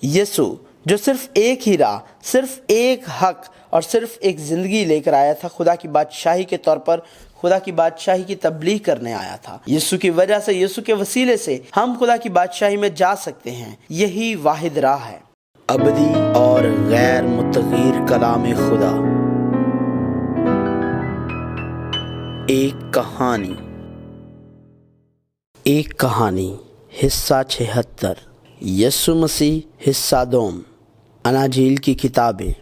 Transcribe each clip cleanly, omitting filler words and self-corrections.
یسوع جو صرف ایک ہی راہ، صرف ایک حق اور صرف ایک زندگی لے کر آیا تھا، خدا کی بادشاہی کے طور پر خدا کی بادشاہی کی تبلیغ کرنے آیا تھا۔ یسوع کی وجہ سے، یسوع کے وسیلے سے ہم خدا کی بادشاہی میں جا سکتے ہیں۔ یہی واحد راہ ہے۔ ابدی اور غیر متغیر کلام خدا۔ ایک کہانی حصہ 76، یسوع مسیح حصہ دوم، اناجیل کی کتابیں۔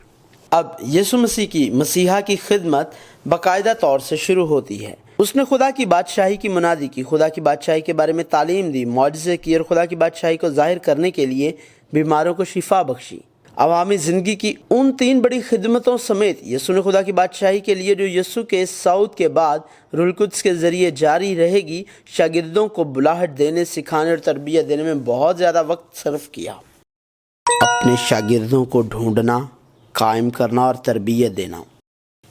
اب یسوع مسیح کی مسیحا کی خدمت باقاعدہ طور سے شروع ہوتی ہے۔ اس نے خدا کی بادشاہی کی منادی کی، خدا کی بادشاہی کے بارے میں تعلیم دی، معجزے کی اور خدا کی بادشاہی کو ظاہر کرنے کے لیے بیماروں کو شفا بخشی۔ عوامی زندگی کی ان 3 بڑی خدمتوں سمیت یسوع نے خدا کی بادشاہی کے لیے، جو یسوع کے صعود کے بعد روح القدس کے ذریعے جاری رہے گی، شاگردوں کو بلاہٹ دینے، سکھانے اور تربیت دینے میں بہت زیادہ وقت صرف کیا۔ اپنے شاگردوں کو ڈھونڈنا، قائم کرنا اور تربیت دینا۔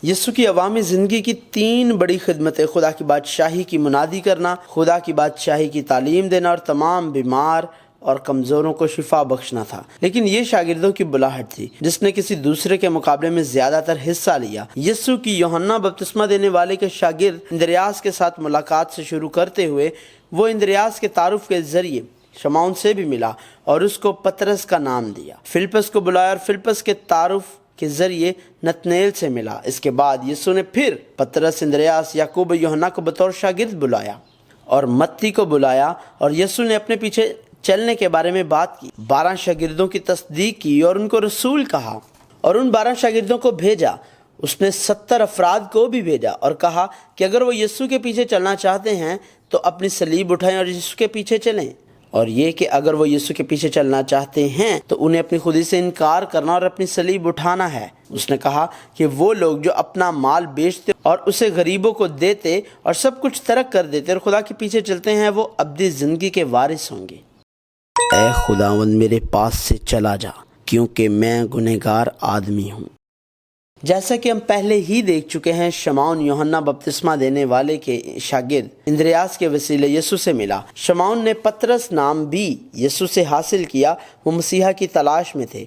یسوع کی عوامی زندگی کی 3 بڑی خدمتیں خدا کی بادشاہی کی منادی کرنا، خدا کی بادشاہی کی تعلیم دینا اور تمام بیمار اور کمزوروں کو شفا بخشنا تھا۔ لیکن یہ شاگردوں کی بلاہٹ تھی جس نے کسی دوسرے کے مقابلے میں زیادہ تر حصہ لیا۔ یسوع کی یوحنا بپتسمہ دینے والے کے شاگرد اندریاس کے ساتھ ملاقات سے شروع کرتے ہوئے، وہ اندریاس کے تعارف کے ذریعے شمعون سے بھی ملا اور اس کو پطرس کا نام دیا۔ فلپس کو بلایا اور فلپس کے تعارف کے ذریعے نتنیل سے ملا۔ اس کے بعد یسوع نے پھر پطرس، اندریاس، یعقوب اور یوحنا کو بطور شاگرد بلایا اور متی کو بلایا، اور یسوع نے اپنے پیچھے چلنے کے بارے میں بات کی۔ 12 شاگردوں کی تصدیق کی اور ان کو رسول کہا اور ان 12 شاگردوں کو بھیجا۔ اس نے 70 افراد کو بھی بھیجا اور کہا کہ اگر وہ یسوع کے پیچھے چلنا چاہتے ہیں تو اپنی صلیب اٹھائیں اور یسوع کے پیچھے چلیں، اور یہ کہ اگر وہ یسوع کے پیچھے چلنا چاہتے ہیں تو انہیں اپنی خودی سے انکار کرنا اور اپنی صلیب اٹھانا ہے۔ اس نے کہا کہ وہ لوگ جو اپنا مال بیچتے اور اسے غریبوں کو دیتے اور سب کچھ ترک کر دیتے اور خدا کے پیچھے چلتے ہیں، وہ ابدی زندگی کے وارث ہوں گے۔ اے خداوند میرے پاس سے چلا جا، کیونکہ میں گنہگار آدمی ہوں۔ جیسا کہ ہم پہلے ہی دیکھ چکے ہیں، شمعون یوحنا بپتسمہ دینے والے کے شاگرد اندریاس کے وسیلے یسوع سے ملا۔ شمعون نے پطرس نام بھی یسوع سے حاصل کیا۔ وہ مسیحا کی تلاش میں تھے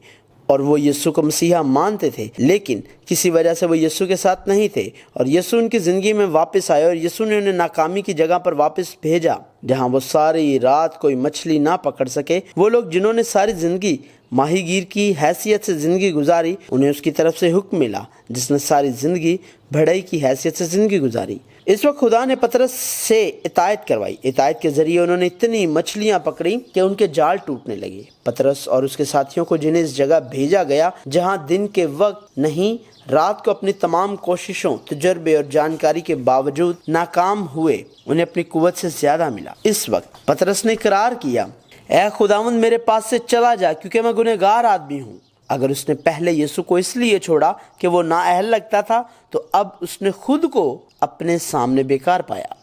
اور وہ یسوع کو مسیحا مانتے تھے، لیکن کسی وجہ سے وہ یسوع کے ساتھ نہیں تھے، اور یسوع ان کی زندگی میں واپس آئے اور یسوع نے انہیں ناکامی کی جگہ پر واپس بھیجا جہاں وہ ساری رات کوئی مچھلی نہ پکڑ سکے۔ وہ لوگ جنہوں نے ساری زندگی ماہی گیر کی حیثیت سے زندگی گزاری، انہیں اس کی طرف سے حکم ملا جس نے ساری زندگی بھڑائی کی حیثیت سے زندگی گزاری۔ اس وقت خدا نے پطرس سے اطاعت کروائی۔ اطاعت کے ذریعے انہوں نے اتنی مچھلیاں پکڑی کہ ان کے جال ٹوٹنے لگے۔ پطرس اور اس کے ساتھیوں کو جنہیں اس جگہ بھیجا گیا جہاں دن کے وقت نہیں، رات کو اپنی تمام کوششوں، تجربے اور جانکاری کے باوجود ناکام ہوئے، انہیں اپنی قوت سے زیادہ ملا۔ اس وقت پطرس نے اقرار کیا، اے خداوند میرے پاس سے چلا جا، کیونکہ میں گنہگار آدمی ہوں۔ اگر اس نے پہلے یسوع کو اس لیے چھوڑا کہ وہ نااہل لگتا تھا، تو اب اس نے خود کو اپنے سامنے بیکار پایا۔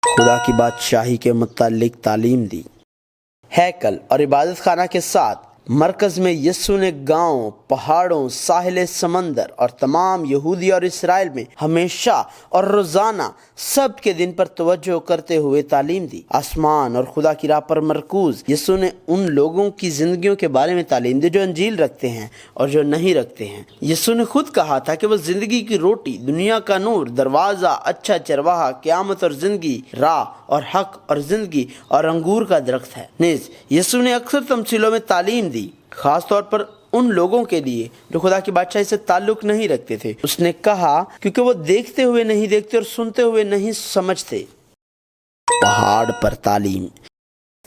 خدا کی بادشاہی کے متعلق تعلیم دی۔ ہیکل اور عبادت خانہ کے ساتھ مرکز میں یسوع نے گاؤں، پہاڑوں، ساحل سمندر اور تمام یہودی اور اسرائیل میں ہمیشہ اور روزانہ سب کے دن پر توجہ کرتے ہوئے تعلیم دی۔ آسمان اور خدا کی راہ پر مرکوز یسوع نے ان لوگوں کی زندگیوں کے بارے میں تعلیم دی جو انجیل رکھتے ہیں اور جو نہیں رکھتے ہیں۔ یسوع نے خود کہا تھا کہ وہ زندگی کی روٹی، دنیا کا نور، دروازہ، اچھا چرواہا، قیامت اور زندگی، راہ اور حق اور زندگی اور انگور کا درخت ہے۔ نیز یسوع نے اکثر تمثیلوں میں تعلیم دی، خاص طور پر ان لوگوں کے لیے جو خدا کی بادشاہی سے تعلق نہیں رکھتے تھے۔ اس نے کہا کیونکہ وہ دیکھتے ہوئے نہیں دیکھتے اور سنتے ہوئے نہیں سمجھتے۔ پہاڑ پر تعلیم۔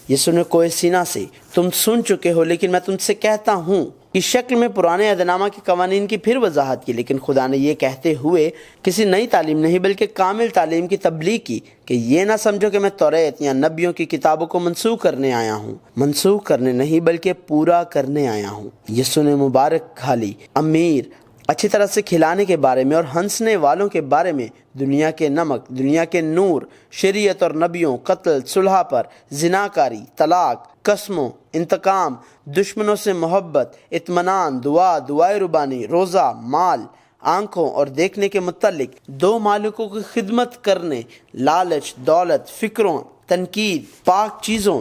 یسوع نے کوہ سینا سے، تم سن چکے ہو لیکن میں تم سے کہتا ہوں، کی شکل میں پرانے عہد نامہ کے قوانین کی پھر وضاحت کی، لیکن خدا نے یہ کہتے ہوئے کسی نئی تعلیم نہیں بلکہ کامل تعلیم کی تبلیغ کی کہ یہ نہ سمجھو کہ میں توریت یا نبیوں کی کتابوں کو منسوخ کرنے آیا ہوں۔ منسوخ کرنے نہیں بلکہ پورا کرنے آیا ہوں۔ یسوع نے مبارک کھالی، امیر، اچھی طرح سے کھلانے کے بارے میں اور ہنسنے والوں کے بارے میں، دنیا کے نمک، دنیا کے نور، شریعت اور نبیوں، قتل، صلح پر، زناکاری، طلاق، قسموں، انتقام، دشمنوں سے محبت، اطمینان، دعائے ربانی، روزہ، مال، آنکھوں اور دیکھنے کے متعلق 2 مالکوں کی خدمت کرنے، لالچ، دولت، فکروں، تنقید، پاک چیزوں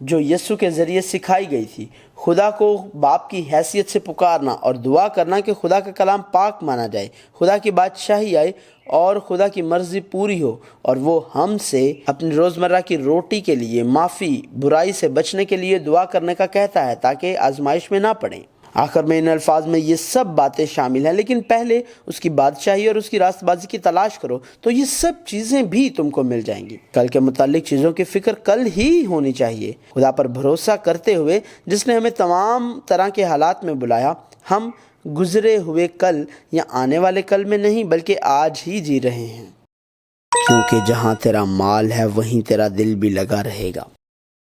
جو یسوع کے ذریعے سکھائی گئی تھی، خدا کو باپ کی حیثیت سے پکارنا اور دعا کرنا کہ خدا کا کلام پاک مانا جائے، خدا کی بادشاہی آئے اور خدا کی مرضی پوری ہو، اور وہ ہم سے اپنی روزمرہ کی روٹی کے لیے معافی، برائی سے بچنے کے لیے دعا کرنے کا کہتا ہے تاکہ آزمائش میں نہ پڑیں۔ آخر میں ان الفاظ میں یہ سب باتیں شامل ہیں، لیکن پہلے اس کی بادشاہی اور اس کی راست بازی کی تلاش کرو تو یہ سب چیزیں بھی تم کو مل جائیں گی۔ کل کے متعلق چیزوں کی فکر کل ہی ہونی چاہیے۔ خدا پر بھروسہ کرتے ہوئے جس نے ہمیں تمام طرح کے حالات میں بلایا، ہم گزرے ہوئے کل یا آنے والے کل میں نہیں بلکہ آج ہی جی رہے ہیں، کیونکہ جہاں تیرا مال ہے وہیں تیرا دل بھی لگا رہے گا۔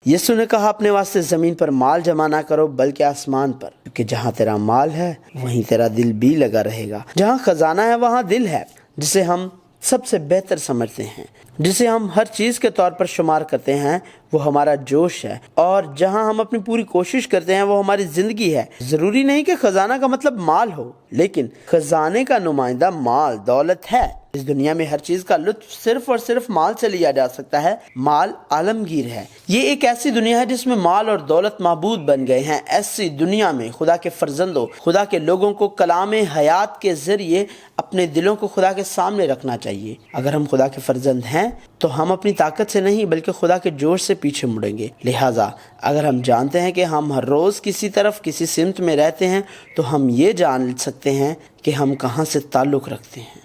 یسوع نے کہا اپنے واسطے زمین پر مال جمع نہ کرو بلکہ آسمان پر، کیونکہ جہاں تیرا مال ہے وہیں تیرا دل بھی لگا رہے گا۔ جہاں خزانہ ہے وہاں دل ہے، جسے ہم سب سے بہتر سمجھتے ہیں، جسے ہم ہر چیز کے طور پر شمار کرتے ہیں، وہ ہمارا جوش ہے، اور جہاں ہم اپنی پوری کوشش کرتے ہیں وہ ہماری زندگی ہے۔ ضروری نہیں کہ خزانہ کا مطلب مال ہو، لیکن خزانے کا نمائندہ مال دولت ہے۔ اس دنیا میں ہر چیز کا لطف صرف اور صرف مال سے لیا جا سکتا ہے۔ مال عالمگیر ہے۔ یہ ایک ایسی دنیا ہے جس میں مال اور دولت معبود بن گئے ہیں۔ ایسی دنیا میں خدا کے فرزندوں، خدا کے لوگوں کو کلام حیات کے ذریعے اپنے دلوں کو خدا کے سامنے رکھنا چاہیے۔ اگر ہم خدا کے فرزند ہیں تو ہم اپنی طاقت سے نہیں بلکہ خدا کے جوش سے پیچھے مڑیں گے۔ لہٰذا اگر ہم جانتے ہیں کہ ہم ہر روز کسی سمت میں رہتے ہیں تو ہم یہ جان سکتے ہیں کہ ہم کہاں سے تعلق رکھتے ہیں۔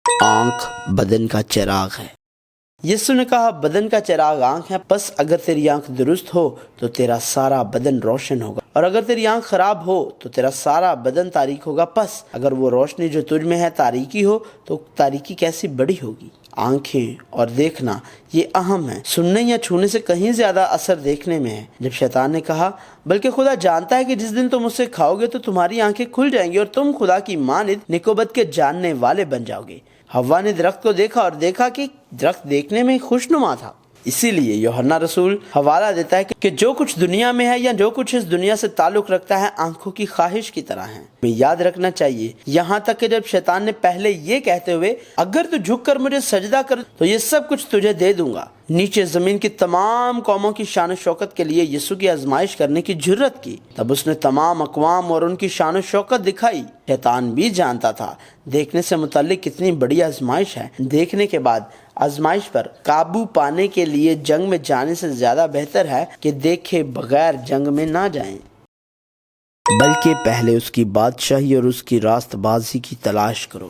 آنکھ بدن کا چراغ ہے۔ یسوع نے کہا بدن کا چراغ آنکھ ہے، پس اگر تیری آنکھ درست ہو تو تیرا سارا بدن روشن ہوگا، اور اگر تیری آنکھ خراب ہو تو تیرا سارا بدن تاریک ہوگا۔ پس اگر وہ روشنی جو تجھ میں ہے تاریکی ہو تو تاریکی کیسی بڑی ہوگی۔ آنکھیں اور دیکھنا یہ اہم ہے۔ سننے یا چھونے سے کہیں زیادہ اثر دیکھنے میں ہے۔ جب شیطان نے کہا بلکہ خدا جانتا ہے کہ جس دن تم اس سے کھاؤ گے تو تمہاری آنکھیں کھل جائیں گی اور تم خدا کی مانند نیک و بد کے جاننے والے بن جاؤ گے۔ حوا نے درخت کو دیکھا اور دیکھا کہ درخت دیکھنے میں خوشنما تھا۔ اسی لیے یوحنا رسول حوالہ دیتا ہے کہ جو کچھ دنیا میں ہے یا جو کچھ اس دنیا سے تعلق رکھتا ہے آنکھوں کی خواہش کی طرح ہے۔ ہمیں یاد رکھنا چاہیے، یہاں تک کہ جب شیطان نے پہلے یہ کہتے ہوئے اگر تو جھک کر مجھے سجدہ کر تو یہ سب کچھ تجھے دے دوں گا، نیچے زمین کی تمام قوموں کی شان و شوکت کے لیے یسوع کی آزمائش کرنے کی جرت کی، تب اس نے تمام اقوام اور ان کی شان و شوکت دکھائی۔ شیطان بھی جانتا تھا دیکھنے سے متعلق کتنی بڑی آزمائش ہے۔ دیکھنے کے بعد آزمائش پر قابو پانے کے لیے جنگ میں جانے سے زیادہ بہتر ہے کہ دیکھے بغیر جنگ میں نہ جائیں، بلکہ پہلے اس کی بادشاہی اور اس کی راست بازی کی تلاش کرو۔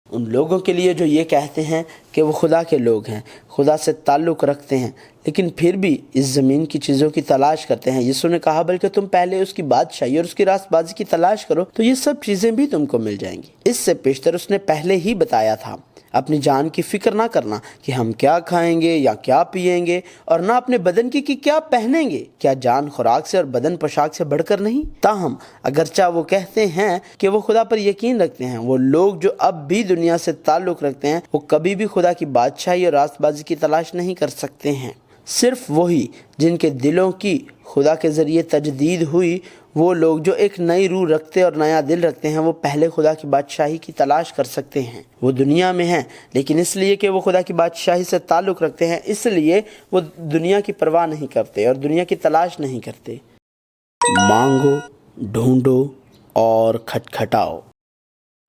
ان لوگوں کے لیے جو یہ کہتے ہیں کہ وہ خدا کے لوگ ہیں، خدا سے تعلق رکھتے ہیں، لیکن پھر بھی اس زمین کی چیزوں کی تلاش کرتے ہیں، یسوع نے کہا بلکہ تم پہلے اس کی بادشاہی اور اس کی راست بازی کی تلاش کرو تو یہ سب چیزیں بھی تم کو مل جائیں گی۔ اس سے پیشتر اس نے پہلے ہی بتایا تھا اپنی جان کی فکر نہ کرنا کہ ہم کیا کھائیں گے یا کیا پیئیں گے، اور نہ اپنے بدن کی کہ کیا پہنیں گے۔ کیا جان خوراک سے اور بدن پوشاک سے بڑھ کر نہیں؟ تاہم اگرچہ وہ کہتے ہیں کہ وہ خدا پر یقین رکھتے ہیں، وہ لوگ جو اب بھی دنیا سے تعلق رکھتے ہیں وہ کبھی بھی خدا کی بادشاہی اور راست بازی کی تلاش نہیں کر سکتے ہیں۔ صرف وہی جن کے دلوں کی خدا کے ذریعے تجدید ہوئی، وہ لوگ جو ایک نئی روح رکھتے اور نیا دل رکھتے ہیں، وہ پہلے خدا کی بادشاہی کی تلاش کر سکتے ہیں۔ وہ دنیا میں ہیں لیکن اس لیے کہ وہ خدا کی بادشاہی سے تعلق رکھتے ہیں، اس لیے وہ دنیا کی پرواہ نہیں کرتے اور دنیا کی تلاش نہیں کرتے۔ مانگو، ڈھونڈو اور کھٹکھٹاؤ۔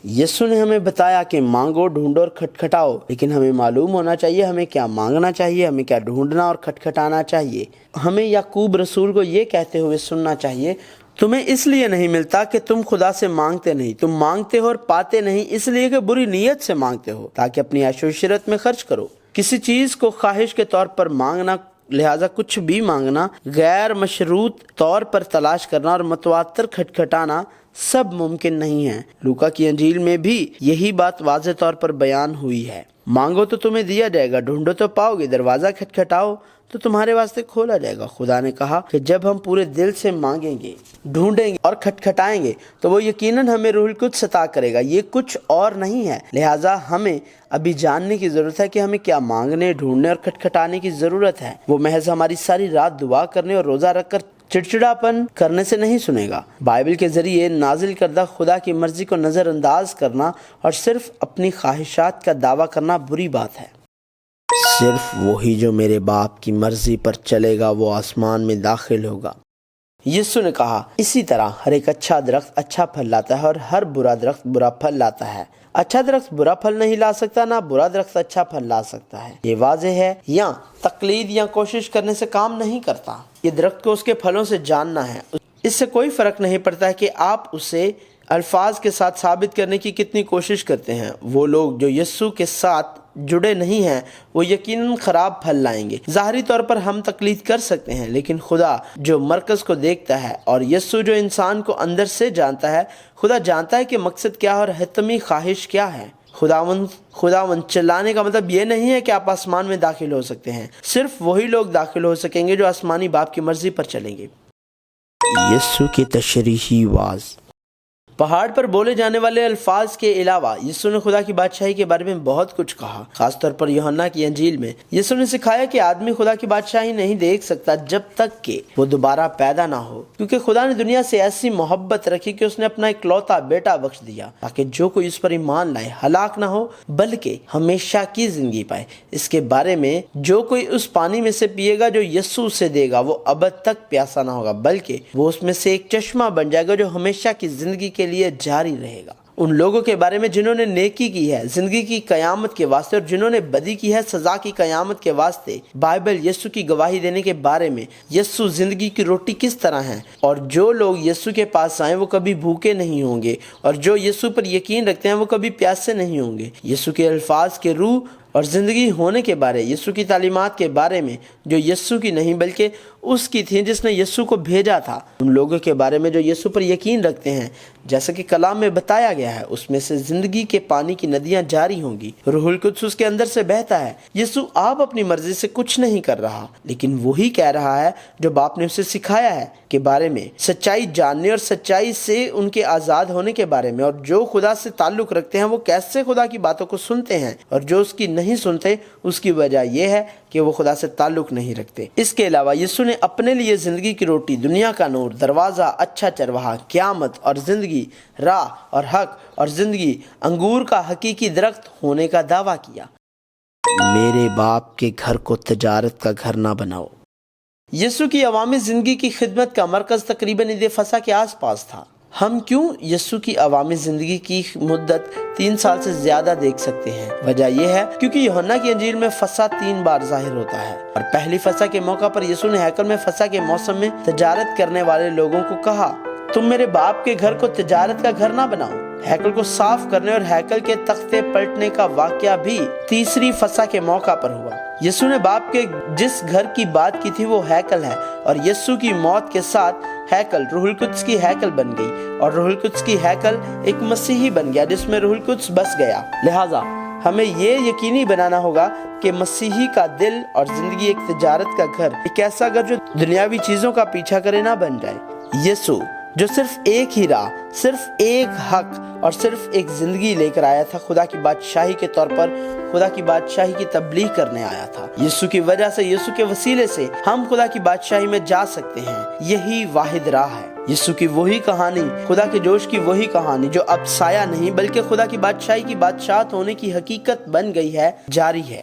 یسوع نے ہمیں بتایا کہ مانگو، ڈھونڈو اور کھٹکھٹاؤ، لیکن ہمیں معلوم ہونا چاہیے ہمیں کیا مانگنا چاہیے، ہمیں کیا ڈھونڈنا اور کھٹکھٹانا چاہیے۔ ہمیں یعقوب رسول کو یہ کہتے ہوئے سننا چاہیے، تمہیں اس لیے نہیں ملتا کہ تم خدا سے مانگتے نہیں، تم مانگتے ہو اور پاتے نہیں اس لیے کہ بری نیت سے مانگتے ہو تاکہ اپنی عیش و عشرت میں خرچ کرو۔ کسی چیز کو خواہش کے طور پر مانگنا، لہٰذا کچھ بھی مانگنا، غیر مشروط طور پر تلاش کرنا اور متواتر کھٹکھٹانا سب ممکن نہیں ہے۔ لوکا کی انجیل میں بھی یہی بات واضح طور پر بیان ہوئی ہے۔ مانگو تو تمہیں دیا جائے گا، ڈھونڈو تو پاؤ گے، دروازہ کھٹکھٹاؤ تو تمہارے واسطے کھولا جائے گا۔ خدا نے کہا کہ جب ہم پورے دل سے مانگیں گے، ڈھونڈیں گے اور کھٹکھٹائیں گے تو وہ یقیناً ہمیں روح القدس عطا کرے گا۔ یہ کچھ اور نہیں ہے، لہٰذا ہمیں ابھی جاننے کی ضرورت ہے کہ ہمیں کیا مانگنے، ڈھونڈنے اور کھٹکھٹانے کی ضرورت ہے۔ وہ محض ہماری ساری رات دعا کرنے اور روزہ رکھ کر چڑچڑاپن کرنے سے نہیں سنے گا۔ بائبل کے ذریعے نازل کردہ خدا کی مرضی کو نظر انداز کرنا اور صرف اپنی خواہشات کا دعویٰ کرنا بری بات ہے۔ صرف وہی جو میرے باپ کی مرضی پر چلے گا وہ آسمان میں داخل ہوگا۔ یسوع نے کہا، اسی طرح ہر ایک اچھا درخت اچھا پھل لاتا ہے اور ہر برا درخت برا پھل لاتا ہے۔ اچھا درخت برا پھل نہیں لا سکتا، نہ برا درخت اچھا پھل لا سکتا ہے۔ یہ واضح ہے، یا تقلید یا کوشش کرنے سے کام نہیں کرتا۔ یہ درخت کو اس کے پھلوں سے جاننا ہے۔ اس سے کوئی فرق نہیں پڑتا کہ آپ اسے الفاظ کے ساتھ ثابت کرنے کی کتنی کوشش کرتے ہیں۔ وہ لوگ جو یسوع کے ساتھ جڑے نہیں ہیں وہ یقیناً خراب پھل لائیں گے۔ ظاہری طور پر ہم تقلید کر سکتے ہیں، لیکن خدا جو مرکز کو دیکھتا ہے اور یسوع جو انسان کو اندر سے جانتا ہے، خدا جانتا ہے کہ مقصد کیا ہے اور حتمی خواہش کیا ہے۔ خداوند چلانے کا مطلب یہ نہیں ہے کہ آپ آسمان میں داخل ہو سکتے ہیں۔ صرف وہی لوگ داخل ہو سکیں گے جو آسمانی باپ کی مرضی پر چلیں گے۔ یسوع کی تشریحی واعظ۔ پہاڑ پر بولے جانے والے الفاظ کے علاوہ یسوع نے خدا کی بادشاہی کے بارے میں بہت کچھ کہا۔ خاص طور پر یوحنا کی انجیل میں یسوع نے سکھایا کہ آدمی خدا کی بادشاہی نہیں دیکھ سکتا جب تک کہ وہ دوبارہ پیدا نہ ہو، کیونکہ خدا نے دنیا سے ایسی محبت رکھی کہ اس نے اپنا اکلوتا بیٹا بخش دیا تاکہ جو کوئی اس پر ایمان لائے ہلاک نہ ہو بلکہ ہمیشہ کی زندگی پائے۔ اس کے بارے میں جو کوئی اس پانی میں سے پیے گا جو یسوع اسے دے گا وہ ابد تک پیاسا نہ ہوگا بلکہ وہ اس میں سے ایک چشمہ بن جائے گا جو ہمیشہ کی زندگی کے لیے جاری رہے گا۔ ان لوگوں کے بارے میں جنہوں نے نیکی کی ہے زندگی کی قیامت کے واسطے اور جنہوں نے بدی کی ہے سزا کی قیامت کے واسطے، بائبل یسوع کی گواہی دینے کے بارے میں یسوع زندگی کی روٹی کس طرح ہے، اور جو لوگ یسوع کے پاس آئیں وہ کبھی بھوکے نہیں ہوں گے، اور جو یسوع پر یقین رکھتے ہیں وہ کبھی پیاسے نہیں ہوں گے۔ یسوع کے الفاظ کے روح اور زندگی ہونے کے بارے، یسوع کی تعلیمات کے بارے میں جو یسوع کی نہیں بلکہ اس کی تھی جس نے یسوع کو بھیجا تھا، ان لوگوں کے بارے میں جو یسوع پر یقین رکھتے ہیں، جیسا کہ کلام میں بتایا گیا ہے، اس میں سے زندگی کے پانی کی ندیاں جاری ہوں گی۔ روح القدس اس کے اندر سے بہتا ہے۔ یسوع آپ اپنی مرضی سے کچھ نہیں کر رہا، لیکن وہی کہہ رہا ہے جو باپ نے اسے سکھایا ہے کے بارے میں، سچائی جاننے اور سچائی سے ان کے آزاد ہونے کے بارے میں، اور جو خدا سے تعلق رکھتے ہیں وہ کیسے خدا کی باتوں کو سنتے ہیں، اور جو اس کی نہیں سنتے اس کی وجہ یہ ہے کہ وہ خدا سے تعلق نہیں رکھتے۔ اس کے علاوہ یسوع نے اپنے لیے زندگی کی روٹی، دنیا کا نور، دروازہ، اچھا چرواہا، قیامت اور زندگی، راہ اور حق اور زندگی، انگور کا حقیقی درخت ہونے کا دعویٰ کیا۔ میرے باپ کے گھر کو تجارت کا گھر نہ بناؤ۔ یسوع کی عوامی زندگی کی خدمت کا مرکز تقریباً عید فصح کے آس پاس تھا۔ ہم کیوں یسوع کی عوامی زندگی کی مدت 3 سال سے زیادہ دیکھ سکتے ہیں؟ وجہ یہ ہے کیونکہ یوحنا کی انجیل میں فصح 3 بار ظاہر ہوتا ہے، اور پہلی فصح کے موقع پر یسوع نے ہیکل میں فصح کے موسم میں تجارت کرنے والے لوگوں کو کہا، تم میرے باپ کے گھر کو تجارت کا گھر نہ بناؤ۔ ہیکل کو صاف کرنے اور ہیکل کے تختے پلٹنے کا واقعہ بھی تیسری فصح کے موقع پر ہوا۔ یسوع نے باپ کے جس گھر کی بات کی تھی وہ ہیکل ہے، اور یسوع کی موت کے ساتھ ہیکل روح القدس کی ہیکل بن گئی، اور روح القدس کی ہیکل ایک مسیحی بن گیا جس میں روح القدس بس گیا۔ لہٰذا ہمیں یہ یقینی بنانا ہوگا کہ مسیحی کا دل اور زندگی ایک تجارت کا گھر، ایک ایسا گھر جو دنیاوی چیزوں کا پیچھا کرے نہ بن جائے۔ یسوع جو صرف ایک ہی راہ، صرف ایک حق اور صرف ایک زندگی لے کر آیا تھا، خدا کی بادشاہی کے طور پر خدا کی بادشاہی کی تبلیغ کرنے آیا تھا۔ یسوع کی وجہ سے، یسوع کے وسیلے سے ہم خدا کی بادشاہی میں جا سکتے ہیں۔ یہی واحد راہ ہے۔ یسوع کی وہی کہانی، خدا کے جوش کی وہی کہانی جو اب سایہ نہیں بلکہ خدا کی بادشاہی کی بادشاہت ہونے کی حقیقت بن گئی ہے، جاری ہے۔